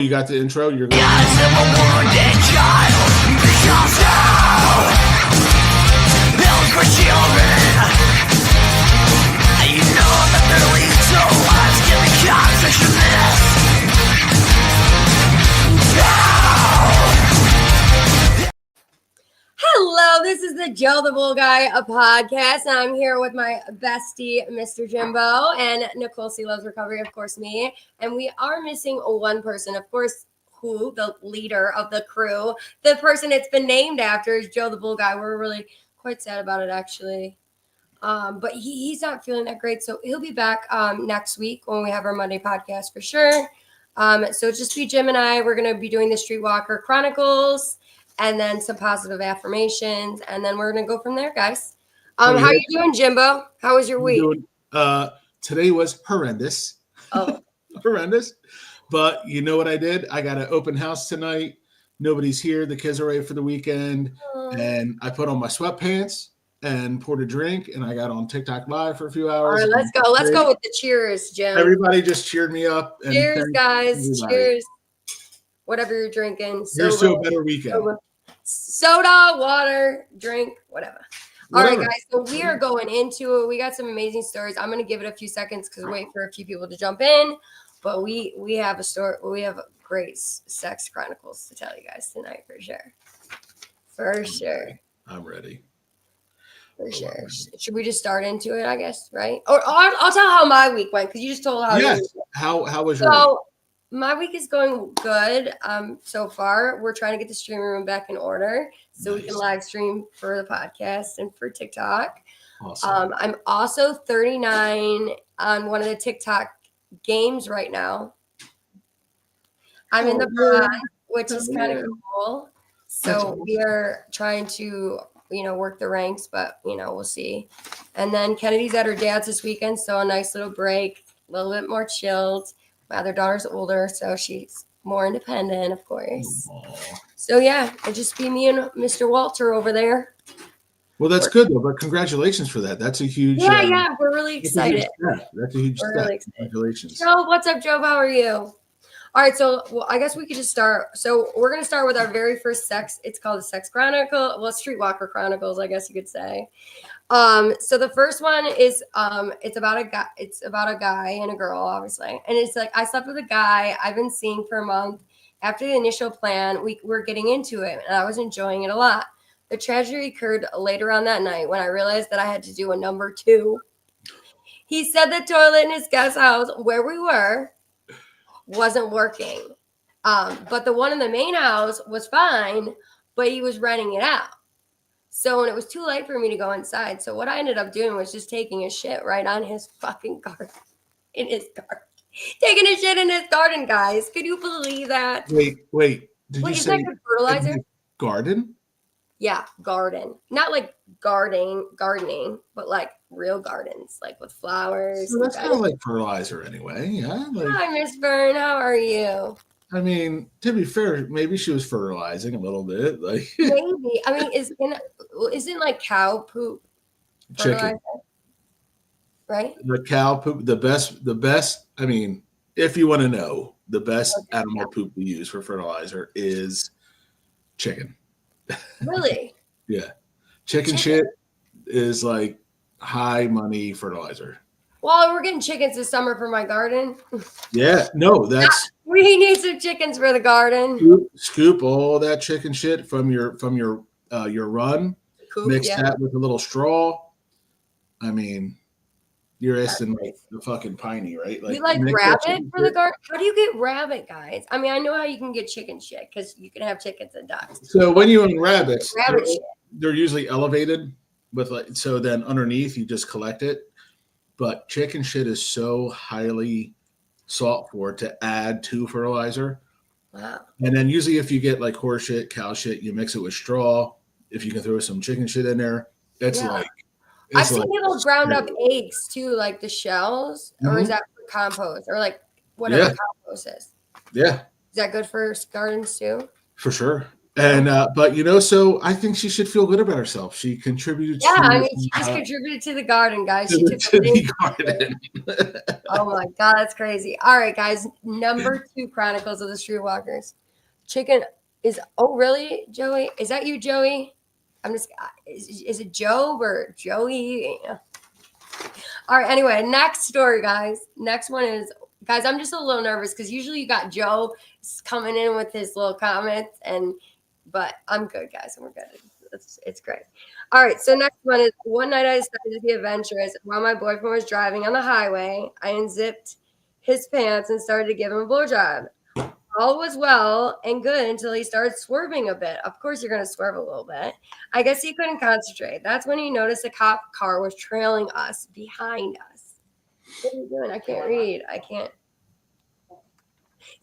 You got the intro? You're going. Hello, this is the Joe the Bull Guy podcast, and I'm here with my bestie, Mr. Jimbo, and Nicole C. Loves Recovery, of course, me. And we are missing one person, of course, who the leader of the crew, the person it's been named after is Joe the Bull Guy. We're really quite sad about it, actually. But he's not feeling that great, so he'll be back next week when we have our Monday podcast for sure. So just be Jim and I. We're going to be doing the Streetwalker Chronicles. And then some positive affirmations, and then we're gonna go from there, guys. How you doing, Jimbo? How was your week? Today was horrendous. Oh, horrendous. But you know what I did? I got an open house tonight. Nobody's here. The kids are ready for the weekend, and I put on my sweatpants and poured a drink, and I got on TikTok Live for a few hours. All right, let's go. Let's go with the cheers, Jim. Everybody just cheered me up. And cheers, guys. everybody. Cheers. Whatever you're drinking. Here's to a better weekend. Soda, water, drink, whatever. All right, guys. So we are going into it. We got some amazing stories. I'm going to give it a few seconds because wait for a few people to jump in. But we have a story. We have great sex chronicles to tell you guys tonight for sure. For sure. I'm ready. For sure. Should we just start into it? I guess, right? Or I'll tell how my week went because you just told how. Yes. How was your week? My week is going good so far. We're trying to get the streaming room back in order so we can live stream for the podcast and for TikTok. Awesome. I'm also 39 on one of the TikTok games right now. I'm in the bronze, which is kind of cool. So we are trying to, work the ranks, but, we'll see. And then Kennedy's at her dad's this weekend, so a nice little break, a little bit more chilled. My other daughter's older, so she's more independent, of course. Aww. So, yeah, it'll just be me and Mr. Walter over there. Well, that's good, though. But congratulations for that. That's a huge... Yeah, we're really excited. That's a huge step. Really excited. Congratulations. Joe, what's up, Joe? How are you? All right, so I guess we could just start. So we're going to start with our very first it's called the Sex Chronicle. Well, Streetwalker Chronicles, I guess you could say. So the first one is it's about a guy and a girl, obviously. And it's like, I slept with a guy I've been seeing for a month. After the initial plan, we were getting into it and I was enjoying it a lot. The tragedy occurred later on that night when I realized that I had to do a number 2. He said the toilet in his guest house where we were wasn't working. But the one in the main house was fine, but he was renting it out. So when it was too late for me to go inside, so what I ended up doing was just taking a shit right on his fucking garden. In his garden. Taking a shit in his garden, guys. Could you believe that? Wait. Did you say that good fertilizer? Garden? Yeah, garden. Not like gardening, but like real gardens, like with flowers. So that's kind of like fertilizer anyway. Yeah. Hi, Miss Byrne. How are you? I mean, to be fair, maybe she was fertilizing a little bit. Like maybe. I mean, isn't like cow poop chicken, right? The cow poop, the best. I mean, if you want to know, the best animal poop we use for fertilizer is chicken. Really? Yeah, chicken shit is like high money fertilizer. Well, we're getting chickens this summer for my garden. Yeah, no, that's we need some chickens for the garden. Scoop all that chicken shit from your run. Mix that with a little straw. I mean, you're asking like the fucking piney, right? Like, you like rabbit for the garden? How do you get rabbit, guys? I mean, I know how you can get chicken shit because you can have chickens and ducks. So when you own rabbits, they're usually elevated with so then underneath you just collect it. But chicken shit is so highly sought for to add to fertilizer. Wow. And then usually if you get like horse shit, cow shit, you mix it with straw. If you can throw some chicken shit in there, it's like... I've seen people ground up eggs too, like the shells. Mm-hmm. Or is that for compost? Or like whatever compost is. Yeah. Is that good for gardens too? For sure. And but so I think she should feel good about herself. She contributed Yeah, I to mean, she just contributed to the garden, guys. to She the, took a to big. the garden. Oh my God, that's crazy. All right, guys. Number 2 Chronicles of the Streetwalkers. Chicken is. Oh, really, Joey? Is that you, Joey? I'm just. Is it Joe or Joey? All right. Anyway, next story, guys. Next one is, guys. I'm just a little nervous because usually you got Joe coming in with his little comments, but I'm good, guys, and we're good. It's great. All right. So next one is, one night I decided to be adventurous. While my boyfriend was driving on the highway, I unzipped his pants and started to give him a blowjob. All was well and good until he started swerving a bit. Of course, you're going to swerve a little bit. I guess he couldn't concentrate. That's when he noticed a cop car was trailing us behind us. What are you doing? I can't read. I can't.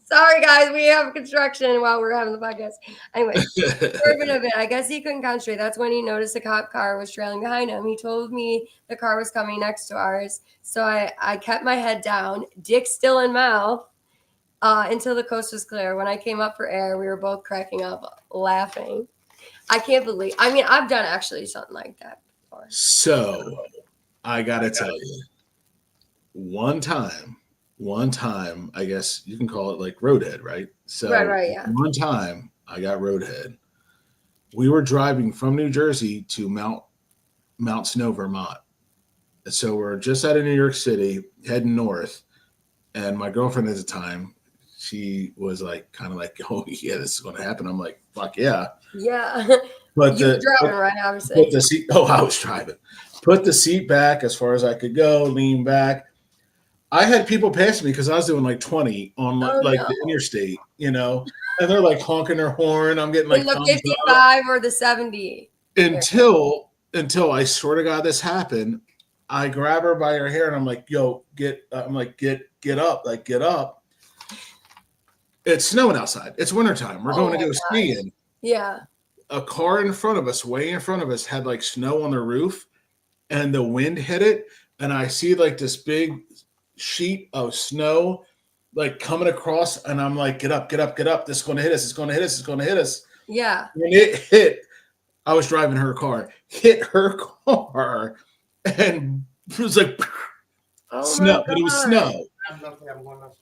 Sorry, guys. We have construction while we're having the podcast. Anyway, swerving a bit. I guess he couldn't concentrate. That's when he noticed a cop car was trailing behind him. He told me the car was coming next to ours. So I kept my head down, dick still in mouth, until the coast was clear. When I came up for air, we were both cracking up, laughing. I can't believe. I mean, I've done actually something like that before. So I gotta tell you, one time, I guess you can call it like roadhead, right? So Right, yeah. one time I got roadhead. We were driving from New Jersey to Mount Snow, Vermont. So we're just out of New York City, heading north. And my girlfriend at the time, she was like, kind of like, oh yeah, this is going to happen. I'm like, fuck yeah. Yeah. But You were driving, right? Obviously. put the seat. Oh, I was driving. Put the seat back as far as I could go. Lean back. I had people pass me because I was doing like 20 on Oh like no. the interstate, and they're like honking their horn. I'm getting In like the thumbs up 55 or the 70. until I swear to God this happened. I grab her by her hair and I'm like, yo, get up, like get up. It's snowing outside. It's wintertime. We're going to go skiing. Yeah. A car in front of us, way in front of us, had like snow on the roof and the wind hit it. And I see like this big sheet of snow like coming across. And I'm like, get up, get up, get up. This is going to hit us. It's going to hit us. It's going to hit us. Yeah. When it hit, I was driving her car, hit her car, and it was like snow, but it was snow.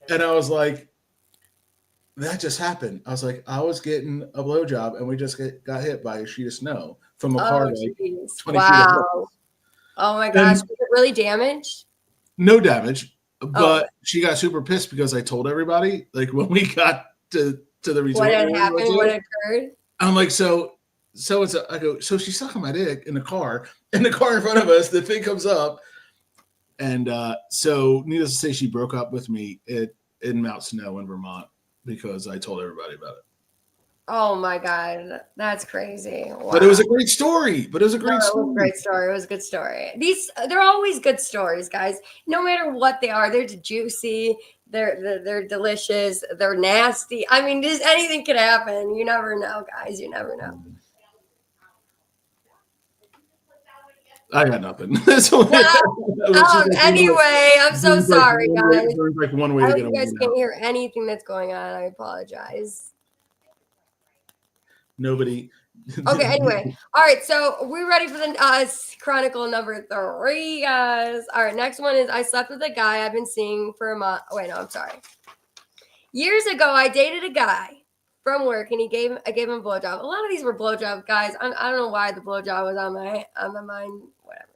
And I was like, that just happened. I was like, I was getting a blowjob and we just got hit by a sheet of snow from a car like 20 feet ahead. Oh my gosh. Was it really damaged? No damage, but she got super pissed because I told everybody, like when we got to the resort. What had happened? What occurred? I'm like, I go, so she's sucking my dick in the car in front of us. The thing comes up. And so needless to say, she broke up with me in Mount Snow in Vermont because I told everybody about it. Oh my God. That's crazy. Wow. But it was a great story. It was a great story. It was a great story. It was a good story. They're always good stories, guys. No matter what they are, they're juicy. They're delicious. They're nasty. I mean, just anything could happen. You never know, guys. You never know. I got nothing. Anyway, I'm so sorry, guys. There's like one way to get you guys can't hear anything that's going on. I apologize. Nobody. Okay, anyway. All right, so we're ready for the chronicle number 3, guys. All right, next one is, I slept with a guy I've been seeing for a month. Oh, wait, no, I'm sorry. Years ago, I dated a guy from work, and I gave him a blowjob. A lot of these were blowjob guys. I don't know why the blowjob was on my mind. Whatever.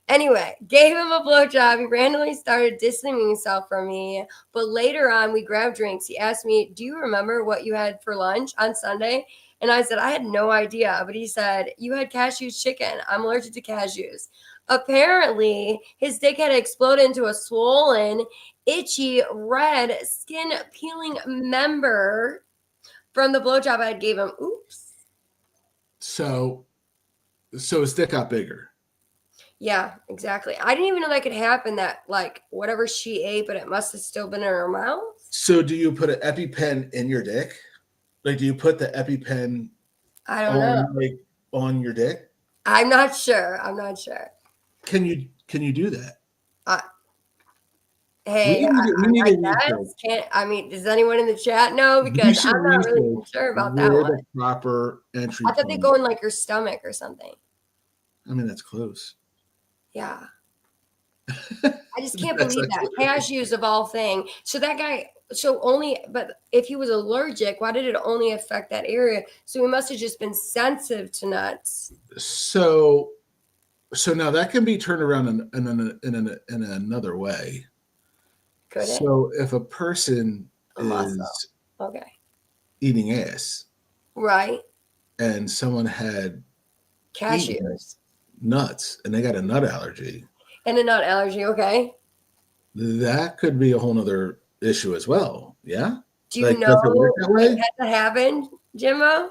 Anyway, gave him a blowjob. He randomly started distancing himself from me, but later on, we grabbed drinks. He asked me, "Do you remember what you had for lunch on Sunday?" And I said, I had no idea. But he said, "You had cashews chicken. I'm allergic to cashews." Apparently, his dick had exploded into a swollen, itchy, red, skin peeling member from the blowjob I gave him. Oops. So his dick got bigger. Yeah, exactly. I didn't even know that could happen, that like whatever she ate, but it must have still been in her mouth. So do you put an EpiPen in your dick? Like, do you put the EpiPen I don't know. Like on your dick? I'm not sure. Can you do that? Hey, We need I to research. guess. Can't I mean, does anyone in the chat know? We Because should I'm not really research sure about that where the one. proper entry I thought they point. go in like your stomach or something. I mean, that's close. Yeah. I just can't That's believe that. actually Cashews of all thing. So that guy, so only, but if he was allergic, why did it only affect that area? So he must have just been sensitive to nuts. so. So now that can be turned around in another way. Could it? So if a person A muscle. is Okay. eating ass Right. and someone had eaten Cashews. nuts and they got a nut allergy, And a nut allergy. Okay. that could be a whole nother issue as well. Yeah. Do you Like, does it work know that way? has that happened, Jimbo?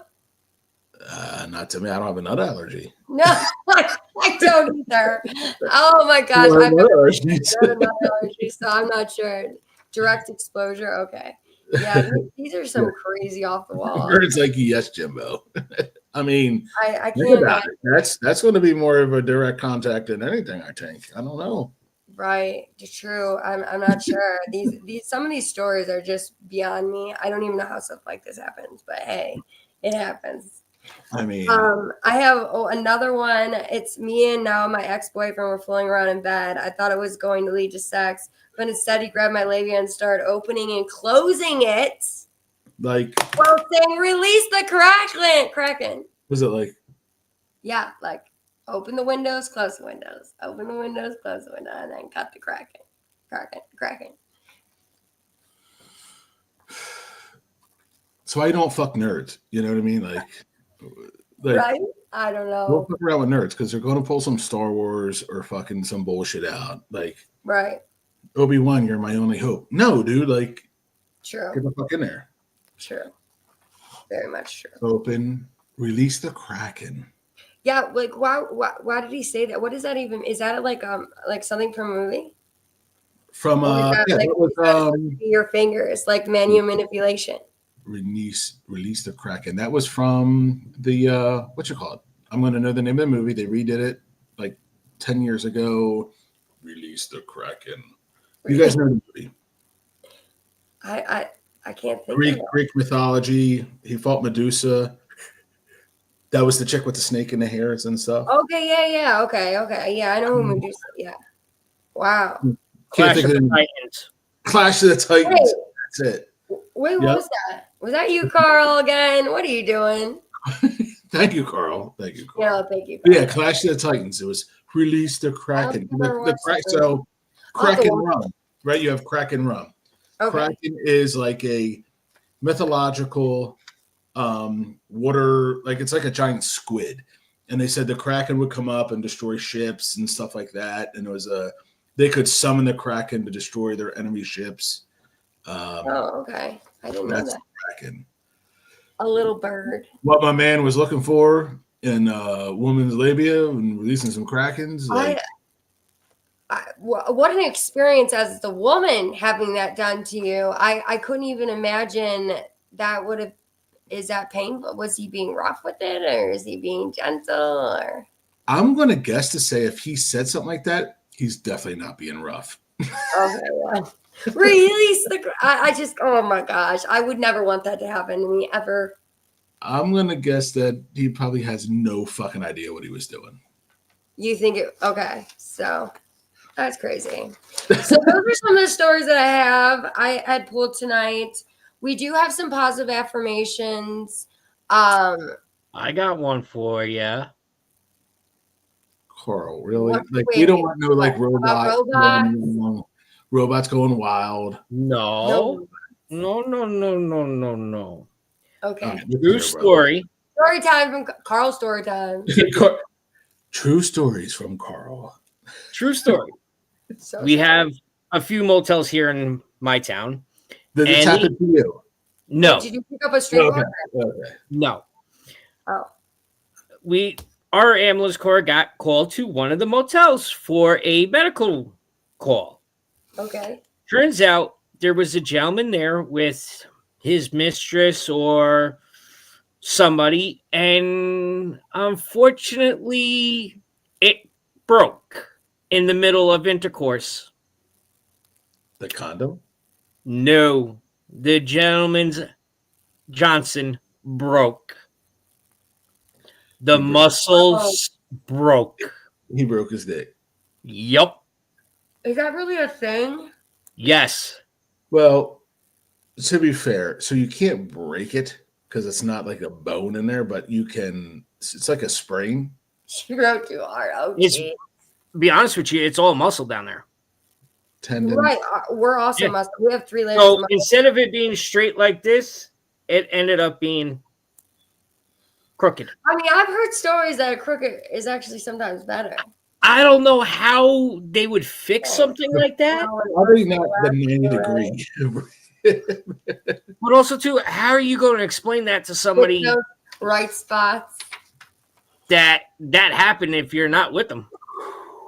Not to me. I don't have a nut allergy. No, I don't either. Oh my gosh. Well, I've nut never allergies. got a nut allergy, so I'm not sure. Direct exposure. Okay. Yeah, these are some crazy off the wall. Bird's like, yes, Jimbo. I mean, I think can't about imagine. it. That's going to be more of a direct contact than anything, I think. I don't know. Right. True. I'm not sure. These some of these stories are just beyond me. I don't even know how stuff like this happens, but hey, it happens. I mean, I have another one. It's me and now my ex-boyfriend were fooling around in bed. I thought it was going to lead to sex, but instead he grabbed my labia and started opening and closing it like, while saying, "Release the kraken." was it like, Yeah, like open the windows, close the windows, open the windows, close the window, and then cut the kraken. so I don't fuck nerds? You know what I mean? Like, Right? I don't don't know. fuck around with nerds because they're going to pull some Star Wars or fucking some bullshit out. Like, Right. Obi-Wan, you're my only hope. No, dude, like, True. get the fuck in there. True. Very much true. Open, release the kraken. Yeah, like why did he say that? What is that even? Is that like something from a movie? From Or is that yeah, like that was is that supposed to be your fingers, like manual manipulation? release the kraken. That was from the what you call it? I'm going to know the name of the movie. They redid it like 10 years ago. Release the kraken. You guys know the movie. I can't think of it. Greek mythology. He fought Medusa. That was the chick with the snake in the hairs and stuff. Okay, yeah. Okay. Yeah, I know who Medusa. Yeah. Wow. Can't Clash think of of the the Titans. Clash of the Titans. Wait, That's it. what Yep. was that? Was that you, Carl, again? What are you doing? Thank you, Carl. Thank you, Carl. Yeah, thank you. But yeah, Clash of the Titans. It was release the kraken. So kraken rum, right? You have kraken rum. Okay. Kraken is like a mythological water, like it's like a giant squid. And they said the kraken would come up and destroy ships and stuff like that. And it was they could summon the kraken to destroy their enemy ships. Okay. I didn't know That's that. the kraken. A little bird. What my man was looking for in woman's labia and releasing some krakens. Like, What an experience as the woman having that done to you. I couldn't even imagine that would have. Is that painful? Was he being rough with it, or is he being gentle? Or I'm going to guess to say if he said something like that, he's definitely not being rough. okay, well, release the. I just. Oh my gosh, I would never want that to happen to me ever. I'm going to guess that he probably has no fucking idea what he was doing. You think it? Okay, so that's crazy. So those are some of the stories that I had pulled tonight. We do have some positive affirmations. I got one for you. Carl, really? What- Like, wait, we don't wait, want no like about robots going wild. No. No. Okay. Right, True story. Story time from Carl. Story time. True stories from Carl. True story. So We sorry. have a few motels here in my town. Did this happen to you? No. Did you pick up a streetwalker? Okay. No. Oh. Our ambulance corps got called to one of the motels for a medical call. Okay. Turns out there was a gentleman there with his mistress or somebody, and unfortunately, it broke in the middle of intercourse. The condom? No, the gentleman's Johnson broke. The He broke- muscles broke. He broke his dick. Yup. Is that really a thing? Yes. Well, to be fair, so you can't break it because it's not like a bone in there, but you can. It's like a sprain. She broke too hard. Oh, It's geez. to be honest with you, it's all muscle down there. Tendon. Right. We're also Yeah. muscle. We have 3 layers of So muscle. instead of it being straight like this, it ended up being crooked. I mean, I've heard stories that a crooked is actually sometimes better. I don't know how they would fix something like that. Probably not the 90-degree. But also, too, how are you going to explain that to somebody With those right spots. that happened if you're not with them?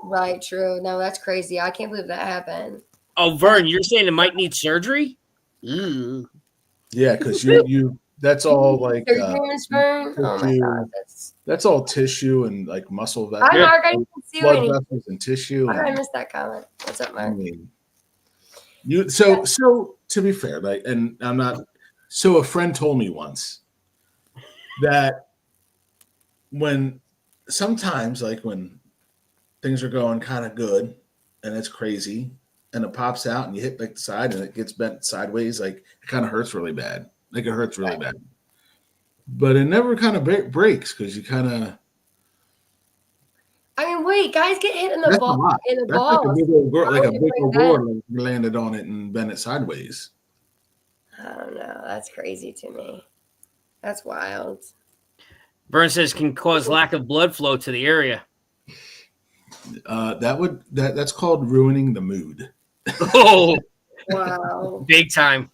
Right, true. No, that's crazy. I can't believe that happened. Oh, Vern, you're saying it might need surgery? Ooh. Yeah, because you that's all like Are you transferring? Oh my tissue. god, That's all tissue and like muscle. Hi, Yeah. Mark. I didn't see you. Blood vessels and tissue. How did I And, miss that comment? What's up, I Mark? mean, so to be fair, like, and I'm not. So a friend told me once that when sometimes, like when things are going kind of good and it's crazy, and it pops out and you hit like the side and it gets bent sideways, like it kind of hurts really bad. Like it hurts really bad, but it never kind of breaks because you kind of. I mean, wait, guys get hit in the That's a ball. lot. In the That's balls. like a big old, like a How big would you old break board landed on it and bent it sideways. I don't know. That's crazy to me. That's wild. Vern says can cause lack of blood flow to the area. That's called ruining the mood. Oh, Wow. big time.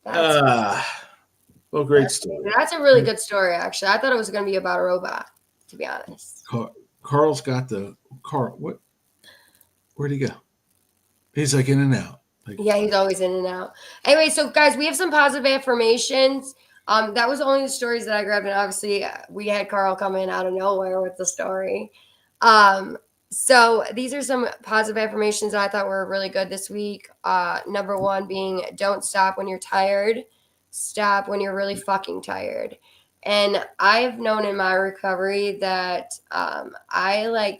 That's, Well, great story. that's a really good story, actually. I thought it was going to be about a robot, to be honest. Carl's got the Carl. What? Where'd he go? He's like in and out. Like, Yeah, he's always in and out. Anyway, so guys, we have some positive affirmations. That was only the stories that I grabbed, and obviously we had Carl come in out of nowhere with the story. So these are some positive affirmations that I thought were really good this week. Number 1 being don't stop when you're tired. Stop when you're really fucking tired. And I've known in my recovery that I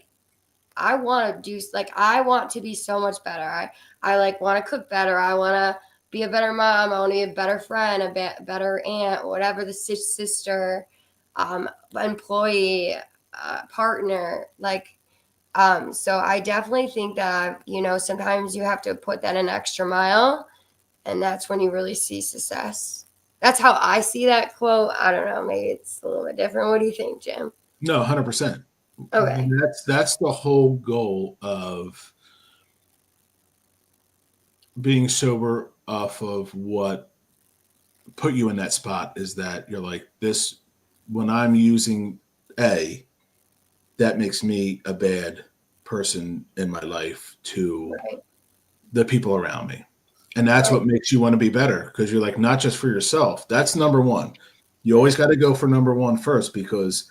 want to do, like, I want to be so much better. I like want to cook better. I want to be a better mom. I want to be a better friend, a better aunt, whatever, the sister, employee, partner, like. So I definitely think that, sometimes you have to put that an extra mile, and that's when you really see success. That's how I see that quote. I don't know. Maybe it's a little bit different. What do you think, Jim? no, 100%. Okay. That's the whole goal of being sober off of what put you in that spot is that you're like this. When I'm using A, that makes me a bad person in my life to Right. the people around me. And that's Right. what makes you want to be better because you're like, not just for yourself. That's number one. You always got to go for number one first because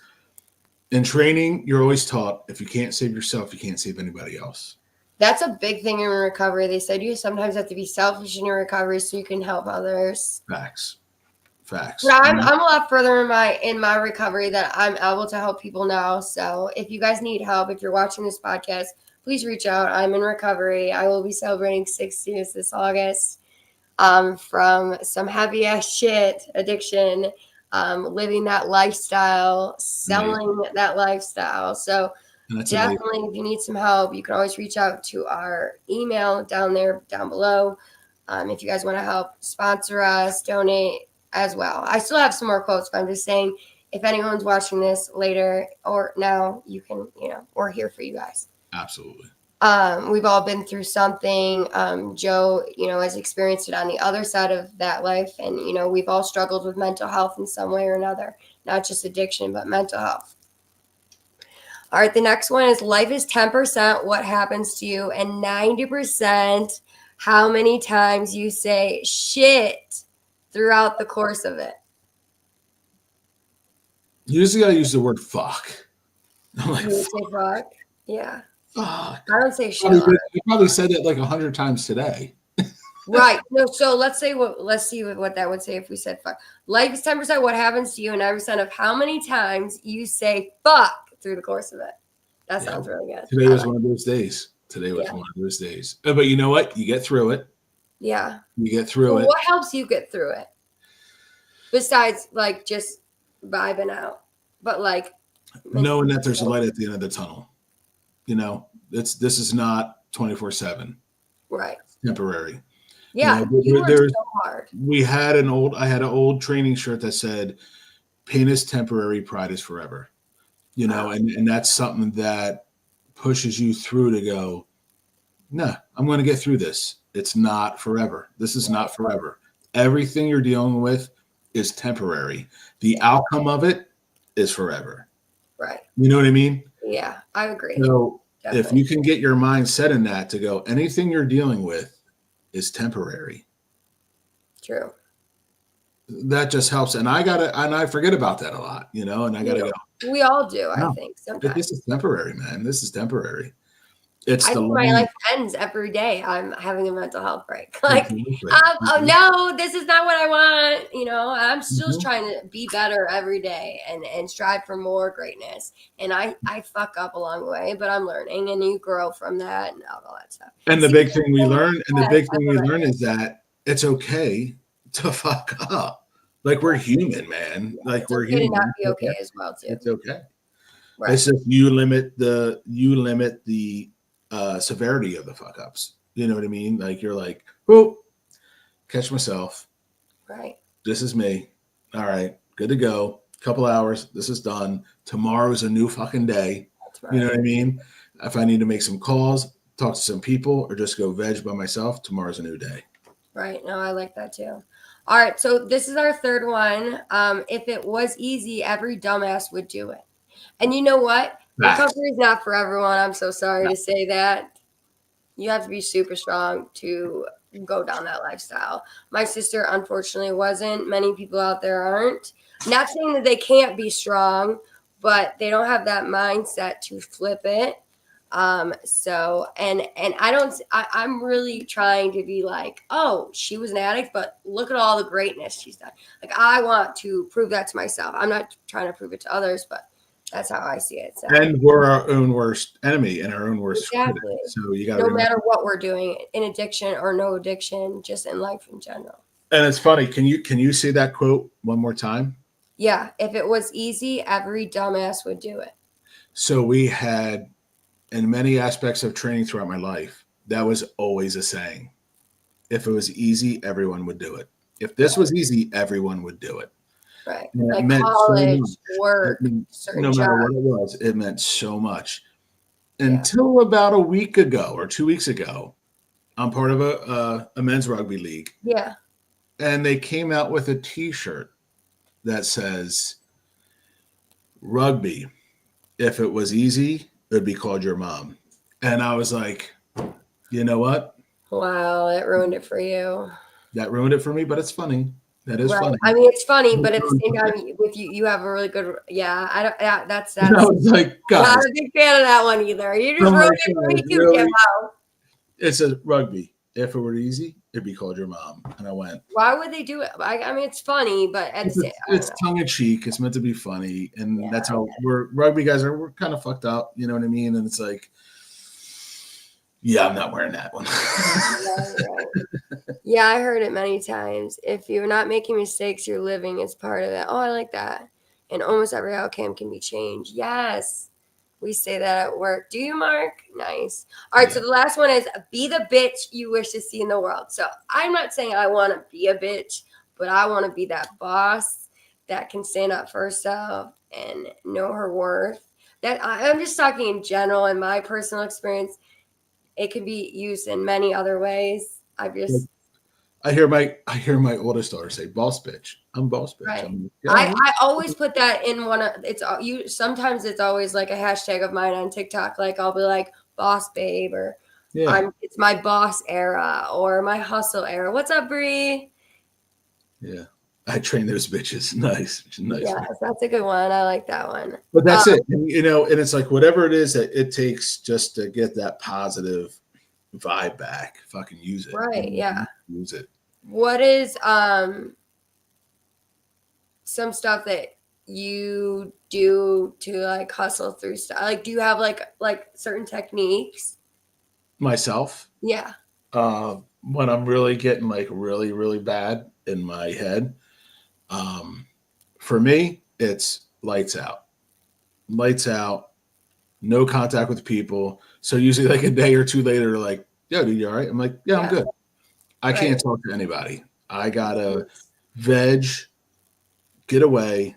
in training, you're always taught if you can't save yourself, you can't save anybody else. That's a big thing in recovery. They said you sometimes have to be selfish in your recovery so you can help others. Facts. But I'm a lot further in my recovery that I'm able to help people now. So if you guys need help, if you're watching this podcast, please reach out. I'm in recovery. I will be celebrating 6 years this August from some heavy ass shit, addiction, living that lifestyle, selling that lifestyle. So definitely, if you need some help, you can always reach out to our email down below. If you guys want to help sponsor us, donate as well. I still have some more quotes, but I'm just saying if anyone's watching this later or now, you can, we're here for you guys. Absolutely. We've all been through something. Joe, has experienced it on the other side of that life. And, we've all struggled with mental health in some way or another, not just addiction, but mental health. All right. The next one is life is 10% what happens to you and 90% how many times you say shit throughout the course of it. Usually I use the word fuck. I'm like, You say fuck? Yeah. fuck. I don't say shit. You probably said it like 100 times today. Right. No, so let's see what that would say if we said fuck. Life is 10% what happens to you and 9% of how many times you say fuck through the course of it. That Yeah. sounds really good. Today I was like one of those days. Today was Yeah. one of those days. But you know what? You get through it. Yeah. You get through So it. what helps you get through it? Besides like just vibing out. But like Knowing that there's a light at the end of the tunnel. You know, this is not 24/7. right. It's temporary. Yeah. You know, You work there's so hard. I had an old training shirt that said pain is temporary, pride is forever. You know, Wow. and that's something that pushes you through to go, nah, I'm going to get through this. It's not forever. This is not forever. Everything you're dealing with is temporary. The outcome of it is forever. Right. You know what I mean? Yeah, I agree. So if Definitely. you can get your mind set in that to go, anything you're dealing with is temporary. True. That just helps. And I forget about that a lot, you know, and I gotta go, We all do, I no, think, sometimes. this is temporary, man. This is temporary. It's I the think my learning. life ends every day. I'm having a mental health break. Like, Exactly. oh no, this is not what I want. You know, I'm still Mhm. trying to be better every day and strive for more greatness. And I fuck up along the way, but I'm learning, and you grow from that and all that stuff. And the See, big thing we learn, yes, I love that. is that it's okay to fuck up. Like we're human, man. Yeah, Like it's we're okay to not human. be okay as well too. It's okay. Right. It's just you limit the severity of the fuck ups. You know what I mean? Like you're like, oh, catch myself. Right. This is me. All right, good to go. Couple hours. This is done. Tomorrow is a new fucking day. That's right. You know what I mean? If I need to make some calls, talk to some people, or just go veg by myself, tomorrow's a new day. Right. No, I like that too. All right. So this is our third one. If it was easy, every dumbass would do it. And you know what? Facts. Recovery is not for everyone. I'm so sorry to say that. You have to be super strong to go down that lifestyle. My sister, unfortunately, wasn't. Many people out there aren't. Not saying that they can't be strong, but they don't have that mindset to flip it. So and I'm really trying to be like, oh, she was an addict, but look at all the greatness she's done. Like I want to prove that to myself. I'm not trying to prove it to others, but that's how I see it. So. And we're our own worst enemy and our own worst Exactly. critic. So you got no matter what we're doing, in addiction or no addiction, just in life in general. And it's funny. Can you say that quote one more time? Yeah, if it was easy, every dumbass would do it. So we had, in many aspects of training throughout my life, that was always a saying. If it was easy, everyone would do it. If this was easy, everyone would do it. Right. And like meant college, so work, no matter job. what it was, it meant so much. Until about a week ago or 2 weeks ago, I'm part of a men's rugby league. Yeah. And they came out with a T-shirt that says, rugby, if it was easy, it would be called your mom. And I was like, you know what? Wow, that ruined it for you. That ruined it for me, but it's funny. That is funny. I mean, it's funny, but at the same time, with you have a really good. Yeah, I don't. Yeah, that's. I was like, guys, not a big fan of that one either. You just ruined it for me too, really, Kimbo. It says rugby. If it were easy, it'd be called your mom. And I went, why would they do it? I mean, it's funny, but it's tongue in cheek. It's meant to be funny, and that's how we're rugby guys are. We're kind of fucked up, you know what I mean? And it's like, yeah, I'm not wearing that one. right. Yeah, I heard it many times. If you're not making mistakes, you're living as part of it. Oh, I like that. And almost every outcome can be changed. Yes. We say that at work. Do you, Mark? Nice. All right. So the last one is be the bitch you wish to see in the world. So I'm not saying I want to be a bitch, but I want to be that boss that can stand up for herself and know her worth. That I'm just talking in general, in my personal experience. It can be used in many other ways. I hear my oldest daughter say, "Boss bitch." I'm boss bitch. Right. Yeah, I always put that in one of you. Sometimes it's always like a hashtag of mine on TikTok. Like I'll be like boss babe or it's my boss era or my hustle era. What's up, Bree? Yeah. I train those bitches. Nice. Yes, that's a good one. I like that one. But that's it. And, and it's like whatever it is that it takes just to get that positive vibe back. Fucking use it. Right. Yeah. Use it. What is some stuff that you do to like hustle through stuff? Like, do you have like certain techniques? Myself, Yeah. when I'm really getting like really, really bad in my head, for me, it's lights out. Lights out, no contact with people. So usually like a day or two later, like, yo, dude, you all right? I'm like, yeah, I'm good. I can't talk to anybody. I gotta veg, get away,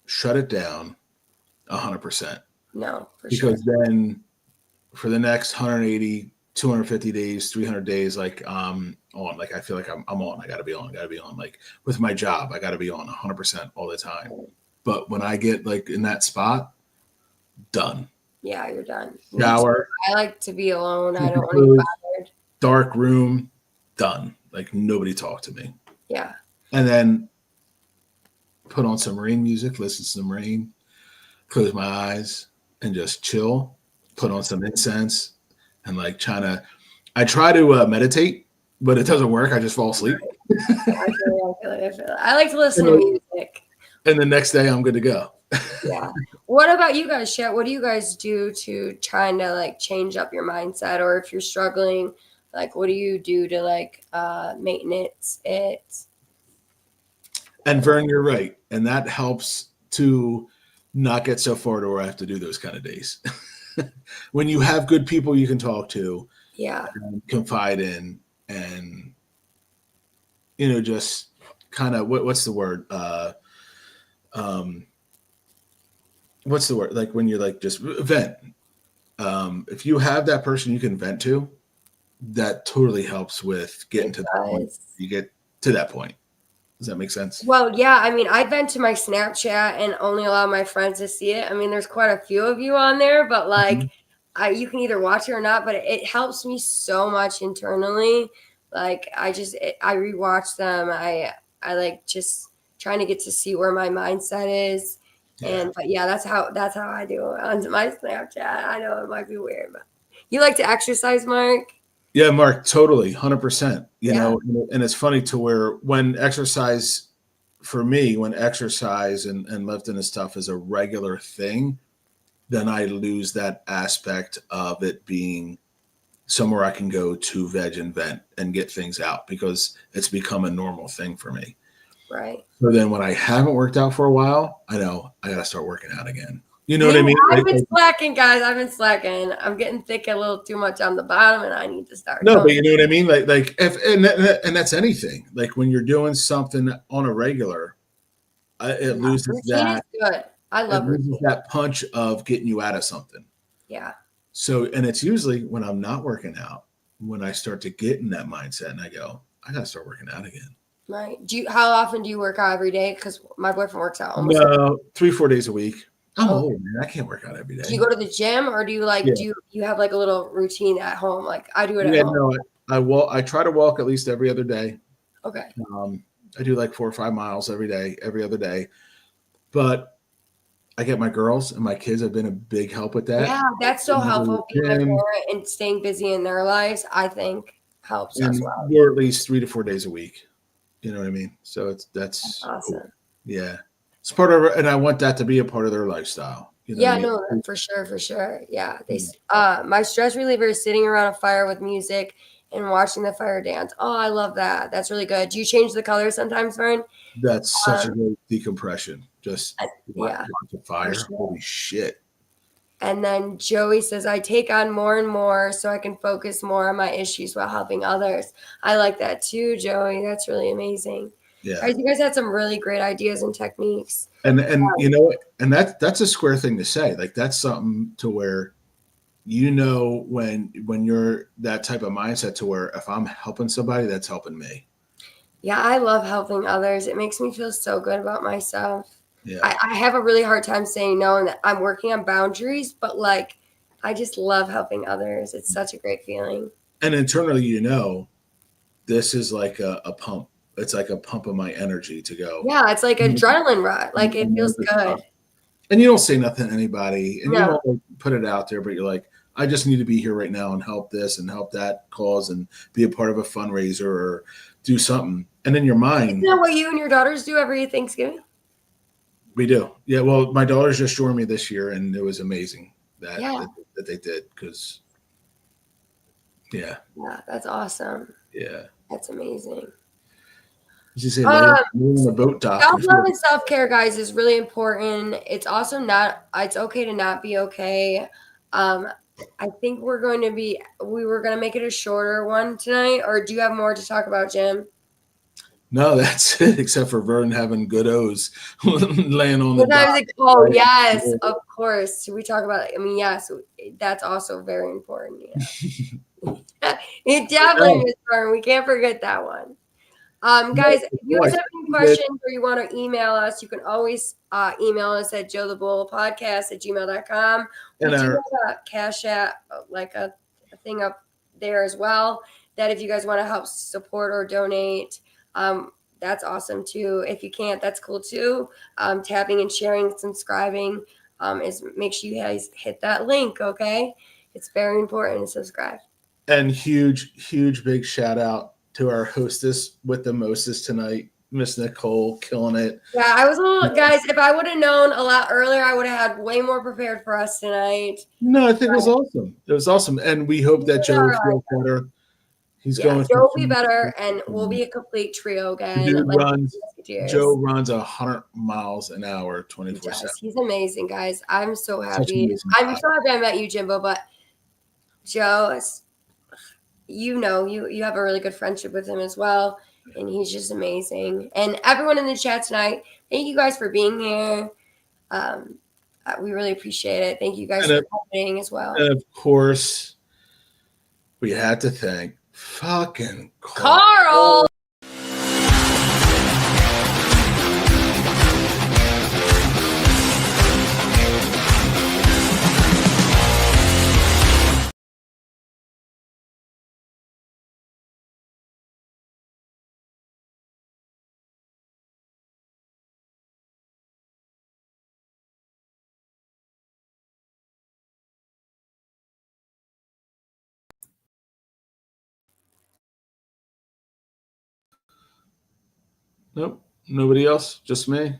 shut it down 100%. No, for because then for the next 180, 250 days, 300 days, like on, like I feel like I'm on. I gotta be on. Like with my job, I gotta be on 100% all the time. But when I get like in that spot, done. Yeah, you're done. Shower. I like to be alone. I don't want to be bothered. Dark room, done. Like nobody talk to me. Yeah. And then put on some rain music, listen to some rain, close my eyes and just chill, put on some incense and like I try to meditate, but it doesn't work. I just fall asleep. I feel it. I like to listen to music. And the next day I'm good to go. Yeah. What about you guys, Chet? What do you guys do to trying to like change up your mindset? Or if you're struggling, like what do you do to like maintenance it? And Vern, you're right. And that helps to not get so far to where I have to do those kind of days. When you have good people you can talk to, and confide in, and just kind of what's the word? What's the word? Like when you're like just vent. If you have that person you can vent to, that totally helps with getting to that point. You get to that point. Does that make sense? Well, yeah. I mean, I vent to my Snapchat and only allow my friends to see it. I mean, there's quite a few of you on there, but like, you can either watch it or not. But it helps me so much internally. Like, I rewatch them. I like just trying to get to see where my mindset is. Yeah. But yeah, that's how I do it on my Snapchat. I know it might be weird, but you like to exercise, Mark? Yeah, Mark, totally, 100%. You know, and it's funny to where when exercise and lifting and stuff is a regular thing, then I lose that aspect of it being somewhere I can go to veg and vent and get things out because it's become a normal thing for me. Right. So then when I haven't worked out for a while, I know I got to start working out again. You know what I mean? I've been slacking, guys. I've been slacking. I'm getting thick a little too much on the bottom, and I need to start. No, but you know what I mean? Like and that's anything. Like when you're doing something on a regular, it loses that. Is good. I love loses that punch of getting you out of something. Yeah. So, and it's usually when I'm not working out, when I start to get in that mindset, and I go, I got to start working out again. Right. How often do you work out every day? Because my boyfriend works out almost 3-4 days a week. I'm old, man. I can't work out every day. Do you go to the gym or do you do you have like a little routine at home? Like I do it at home. No, I try to walk at least every other day. Okay. I do like 4 or 5 miles every other day. But I get my girls and my kids have been a big help with that. Yeah, that's so helpful. Being a parent and staying busy in their lives, I think helps as well. We're at least 3 to 4 days a week. You know what I mean? So that's awesome. Cool. Yeah. It's part of it, and I want that to be a part of their lifestyle. You know no, for sure. Yeah. My stress reliever is sitting around a fire with music and watching the fire dance. Oh, I love that. That's really good. Do you change the color sometimes, Vern? That's such a good decompression. Just watch the fire. Sure. Holy shit. And then Joey says, I take on more and more so I can focus more on my issues while helping others. I like that too, Joey. That's really amazing. Yeah. Guys, you guys had some really great ideas and techniques. And you know, and that's a square thing to say. Like that's something to where when you're that type of mindset to where if I'm helping somebody, that's helping me. Yeah, I love helping others. It makes me feel so good about myself. Yeah. I have a really hard time saying no, and that I'm working on boundaries, but like I just love helping others. It's such a great feeling. And internally, this is like a pump. It's like a pump of my energy to go. Yeah, it's like adrenaline rush. Like it feels good. And you don't say nothing to anybody, and you don't put it out there, but you're like, I just need to be here right now and help this and help that cause and be a part of a fundraiser or do something. And in your mind, Isn't that what you and your daughters do every Thanksgiving? we do. Yeah. Well, my daughters just joined me this year, and it was amazing that that they did because, yeah, that's awesome. yeah. That's amazing. As you say, on the boat dock. Self-love and self-care, guys, is really important. It's also it's okay to not be okay. I think we were going to make it a shorter one tonight, or do you have more to talk about, Jim? No, that's it, except for Vern having good O's laying on the dock. Yes, of course. Should we talk about it? I mean, yes, that's also very important. Yeah. It definitely is, Vern. We can't forget that one. Guys, if you guys have any questions or you want to email us, you can always email us at joethebullepodcast@gmail.com. We do have a Cash App, like a thing up there as well, that if you guys want to help support or donate, that's awesome too. If you can't, that's cool too. Tapping and sharing, subscribing, make sure you guys hit that link, okay? It's very important to subscribe. And huge, big shout out to our hostess with the mostest tonight, Miss Nicole, killing it. Yeah, I was guys, if I would have known a lot earlier, I would have had way more prepared for us tonight. No, I think it was awesome. It was awesome. And we hope that Joe feels better. Joe will be better, and we'll be a complete trio again. Joe runs 100 miles an hour, 24/7. He's amazing, guys. I'm so happy. I'm so happy I met you, Jimbo, but Joe, you have a really good friendship with him as well, and he's just amazing. And everyone in the chat tonight, thank you guys for being here. We really appreciate it. Thank you guys for coming as well. And of course, we had to thank fucking Carl. Nope. Nobody else? Just me?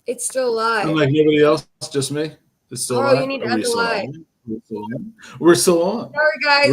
It's still live. I'm like nobody else? Just me? It's still live? You need to end the live. We're still on. Sorry, guys.